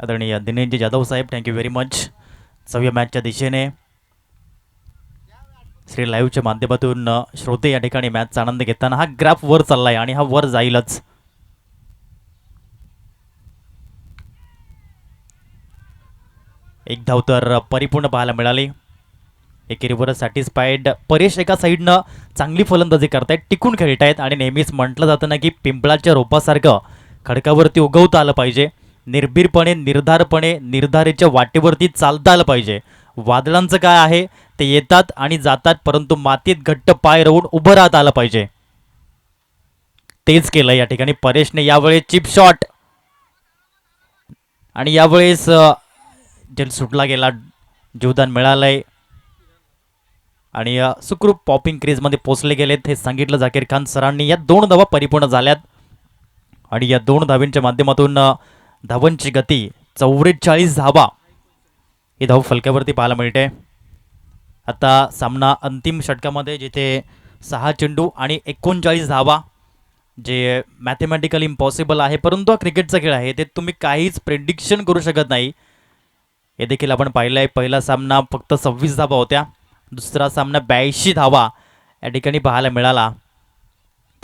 आदरणीय दिनेशजी जाधव साहेब थँक्यू व्हेरी मच. 6व्या मॅचच्या दिशेने श्री लाईव्हच्या माध्यमातून श्रोते या ठिकाणी मॅचचा आनंद घेताना हा ग्राफ वर चाललाय आणि हा वर जाईलच. एक धाव तर परिपूर्ण पाहायला मिळाली. एकेरीवर सॅटिस्फाईड. परेश एका साईडनं चांगली फलंदाजी करतायत, टिकून खेळतायत आणि नेहमीच म्हटलं जातं ना की पिंपळाच्या रोपासारखं खडकावरती उगवता आलं पाहिजे. निर्भीरपणे निर्धारपणे निर्धारेच्या वाटेवरती चालता आलं पाहिजे. वादळांचं काय आहे ते येतात आणि जातात परंतु मातीत घट्ट पाय रोवून उभं राहता आलं पाहिजे. तेच केलं या ठिकाणी परेशने. यावेळी चिप शॉट आणि यावेळेस जेल सुटला गेला, जीवदान मिळालंय आणि सुखरूप पॉपिंग क्रीजमध्ये पोचले गेलेत हे सांगितलं झाकीर खान सरांनी. या 2 धावा परिपूर्ण झाल्यात आणि या 2 धावींच्या माध्यमातून धावांची गती 44 धावा ही धाव फलक्यावरती पाहायला मिळते. आता सामना अंतिम षटकामध्ये जिथे 6 चेंडू आणि 39 धावा, जे मॅथमॅटिकली इम्पॉसिबल आहे, परंतु हा क्रिकेटचा खेळ आहे, ते तुम्ही काहीच प्रेडिक्शन करू शकत नाही. हे देखील आपण पाहिलं आहे. पहिला सामना फक्त 26 धावा होत्या, दुसरा सामना 82 धावा या ठिकाणी पाहायला मिळाला.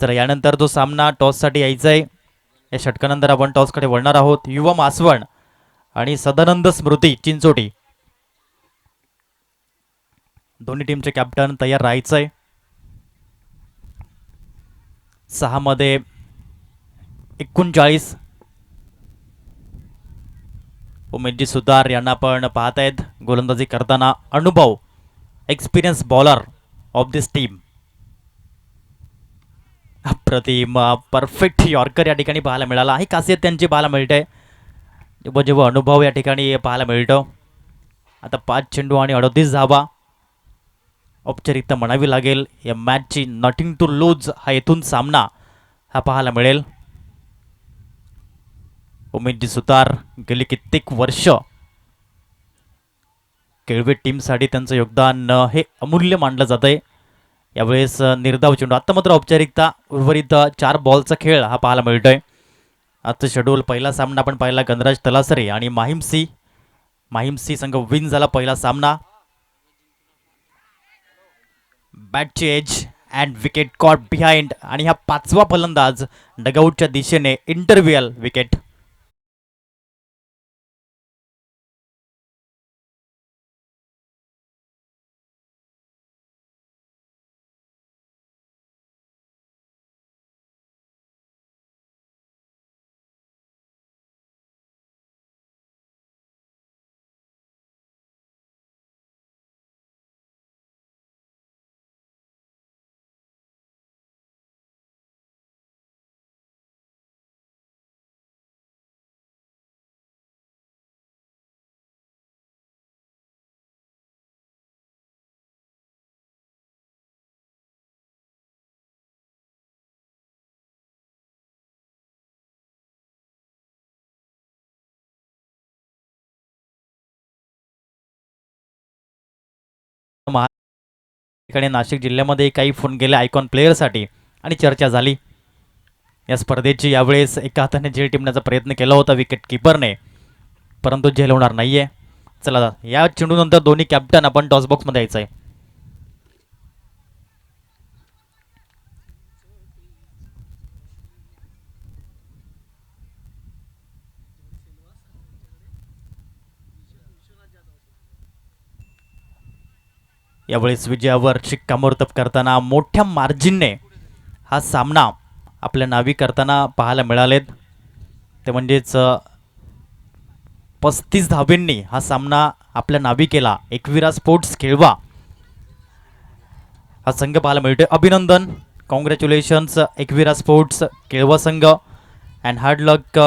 तर यानंतर जो सामना टॉससाठी यायचा आहे, या षटकानंतर आपण टॉसकडे वळणार आहोत. युवा मासवण आणि सदानंद स्मृती चिंचोटी दोन्ही टीमचे कॅप्टन तयार राहायचं आहे. 6 मध्ये 39 उमेदजी सुतार यांना आपण पाहत आहेत गोलंदाजी करताना. अनुभव, experience bowler of this team. अप्रतिम परफेक्ट यॉर्कर या ठिकाणी पाहायला मिळाला. ही खासियत त्यांची पाहायला मिळते जेव्हा जेव्हा अनुभव या ठिकाणी पाहायला मिळतो. आता 5 चेंडू आणि 38 धावा औपचारिकता म्हणावी लागेल या मॅचची. नथिंग टू लूज हा येथून सामना हा पाहायला मिळेल. उमेदजी सुतार गेली कित्येक वर्ष केळवे टीमसाठी त्यांचं योगदान हे अमूल्य मानलं जात आहे. यावेळेस निर्धाव चेंडू. आता मात्र औपचारिकता, उर्वरित 4 बॉलचा खेळ हा पाहायला मिळतोय. आजचं शेड्यूल, पहिला सामना आपण पाहिला गणराज तलासरे आणि माहीमसी संघ विन झाला पहिला सामना. बॅटची edge and wicket caught behind आणि हा 5वा फलंदाज डगआउटच्या दिशेने इंटरव्हियल विकेट. ठिकाणी नाशिक जिल्ह्यामध्ये काही फोन गेले आयकॉन प्लेअरसाठी आणि चर्चा झाली या स्पर्धेची. यावेळेस एका हाताने झेल टिपण्याचा प्रयत्न केला होता विकेट किपरने, परंतु झेल होणार नाहीये. चला, या चेंडूनंतर दोन्ही कॅप्टन आपण टॉस बॉक्समध्ये यायचं आहे. यावेळेस विजयावर शिक्कामोर्तब करताना मोठ्या मार्जिनने हा सामना आपल्या नावी करताना पाहायला मिळालेत. ते म्हणजेच 35 धावेंनी हा सामना आपल्या नावी केला. एकविरा स्पोर्ट्स खेळवा हा संघ पाहायला मिळतोय. अभिनंदन, कॉंग्रॅच्युलेशन्स एकविरा स्पोर्ट्स केळवा संघ, अँड हार्ड लक